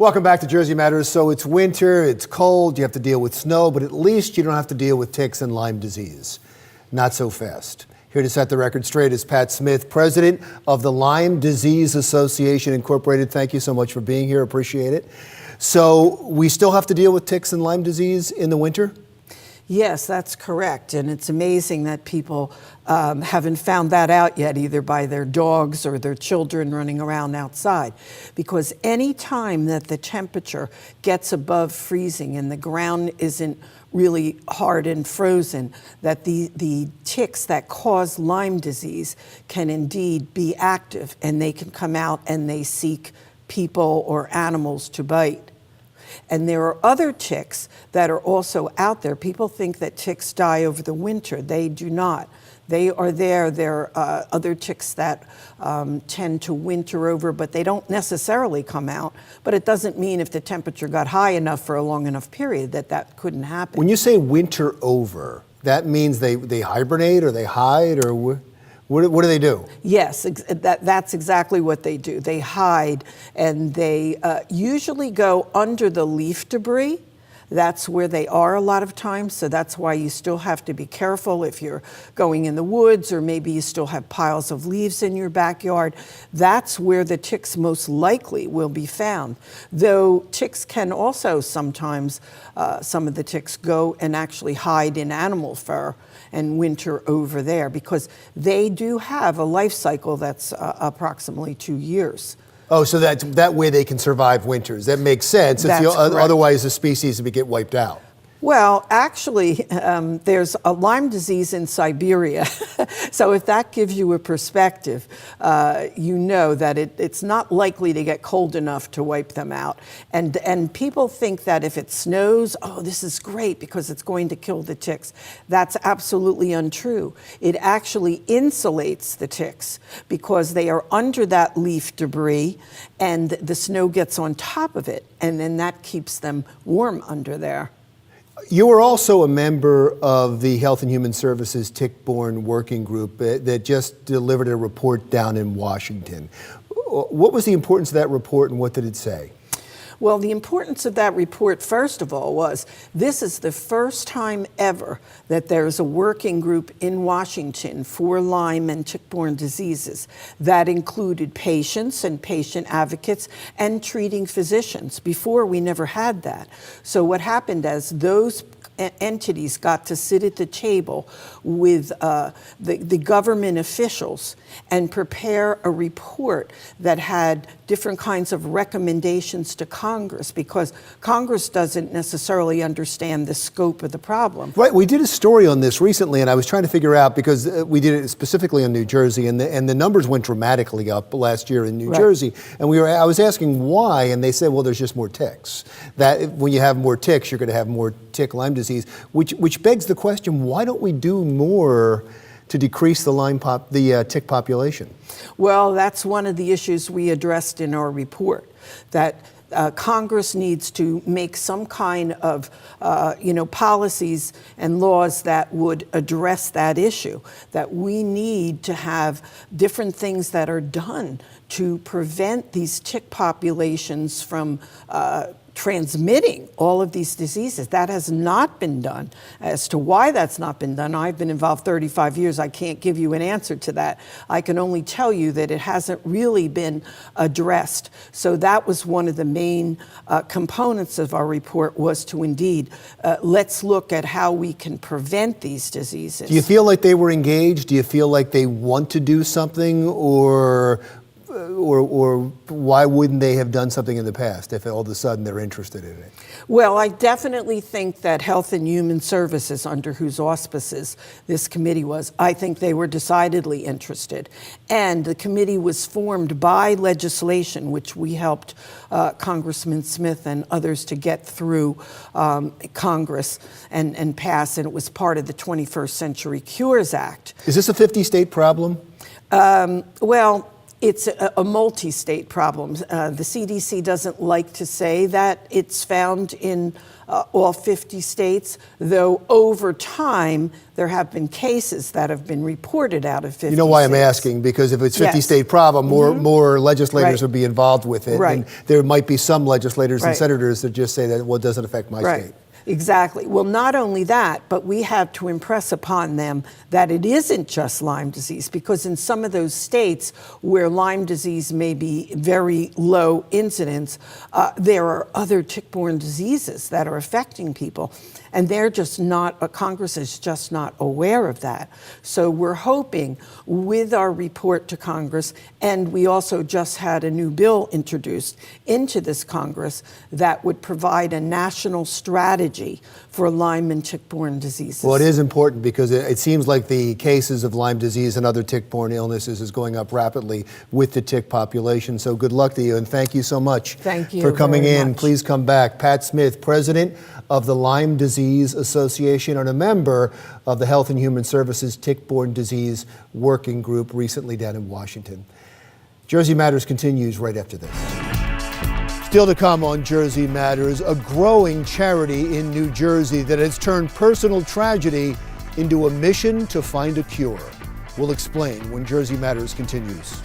Welcome back to Jersey Matters. So it's winter, it's cold, you have to deal with snow, but at least you don't have to deal with ticks and Lyme disease. Not so fast. Here to set the record straight is Pat Smith, president of the Lyme Disease Association Incorporated. Thank you so much for being here. Appreciate it. So we still have to deal with ticks and Lyme disease in the winter? Yes, that's correct. And it's amazing that people haven't found that out yet, either by their dogs or their children running around outside. Because any time that the temperature gets above freezing and the ground isn't really hard and frozen, that the ticks that cause Lyme disease can indeed be active, and they can come out and they seek people or animals to bite. And there are other ticks that are also out there. People think that ticks die over the winter. They do not. They are there. There are other ticks that tend to winter over, but they don't necessarily come out. But it doesn't mean if the temperature got high enough for a long enough period that couldn't happen. When you say winter over, that means they hibernate or they hide, or what do they do? Yes, that's exactly what they do. They hide, and they usually go under the leaf debris. That's where they are a lot of times, so that's why you still have to be careful if you're going in the woods, or maybe you still have piles of leaves in your backyard. That's where the ticks most likely will be found. Though ticks can also sometimes, some of the ticks go and actually hide in animal fur and winter over there, because they do have a life cycle that's approximately 2 years. Oh, so that way they can survive winters. That makes sense. Otherwise, the species would get wiped out. Well, actually, there's a Lyme disease in Siberia. So if that gives you a perspective, you know that it's not likely to get cold enough to wipe them out. And people think that if it snows, oh, this is great because it's going to kill the ticks. That's absolutely untrue. It actually insulates the ticks because they are under that leaf debris and the snow gets on top of it, and then that keeps them warm under there. You were also a member of the Health and Human Services Tick-Borne Working Group that just delivered a report down in Washington. What was the importance of that report, and what did it say? Well, the importance of that report, first of all, was this is the first time ever that there's a working group in Washington for Lyme and tick-borne diseases that included patients and patient advocates and treating physicians. Before, we never had that. So what happened as those entities got to sit at the table with the government officials and prepare a report that had different kinds of recommendations to Congress, because Congress doesn't necessarily understand the scope of the problem. Right, we did a story on this recently, and I was trying to figure out, because we did it specifically on New Jersey, and the numbers went dramatically up last year in New Jersey, and I was asking why, and they said, well, there's just more ticks. That when you have more ticks, you're going to have more tick Lyme disease, which begs the question, why don't we do more to decrease the tick population? Well, that's one of the issues we addressed in our report, that Congress needs to make some kind of policies and laws that would address that issue, that we need to have different things that are done to prevent these tick populations from transmitting all of these diseases. That has not been done. As to why that's not been done, I've been involved 35 years. I can't give you an answer to that. I can only tell you that it hasn't really been addressed. So that was one of the main components of our report, was to indeed, let's look at how we can prevent these diseases. Do you feel like they were engaged? Do you feel like they want to do something, or why wouldn't they have done something in the past if all of a sudden they're interested in it? Well, I definitely think that Health and Human Services, under whose auspices this committee was, I think they were decidedly interested. And the committee was formed by legislation, which we helped Congressman Smith and others to get through Congress and pass, and it was part of the 21st Century Cures Act. Is this a 50-state problem? Well, It's a multi-state problem. The CDC doesn't like to say that it's found in all 50 states, though over time there have been cases that have been reported out of 50 states. You know why I'm asking? Because if it's 50-state problem, more legislators would be involved with it. And there might be some legislators and senators that just say that, well, it doesn't affect my state. Exactly. Well, not only that, but we have to impress upon them that it isn't just Lyme disease, because in some of those states where Lyme disease may be very low incidence, there are other tick-borne diseases that are affecting people. And they're just not, Congress is just not aware of that. So we're hoping with our report to Congress, and we also just had a new bill introduced into this Congress that would provide a national strategy for Lyme and tick-borne diseases. Well, it is important because it seems like the cases of Lyme disease and other tick-borne illnesses is going up rapidly with the tick population. So good luck to you, and thank you so much for coming in. Please come back. Pat Smith, president of the Lyme Disease Association and a member of the Health and Human Services Tick-Borne Disease Working Group, recently down in Washington. Jersey Matters continues right after this. Still to come on Jersey Matters, a growing charity in New Jersey that has turned personal tragedy into a mission to find a cure. We'll explain when Jersey Matters continues.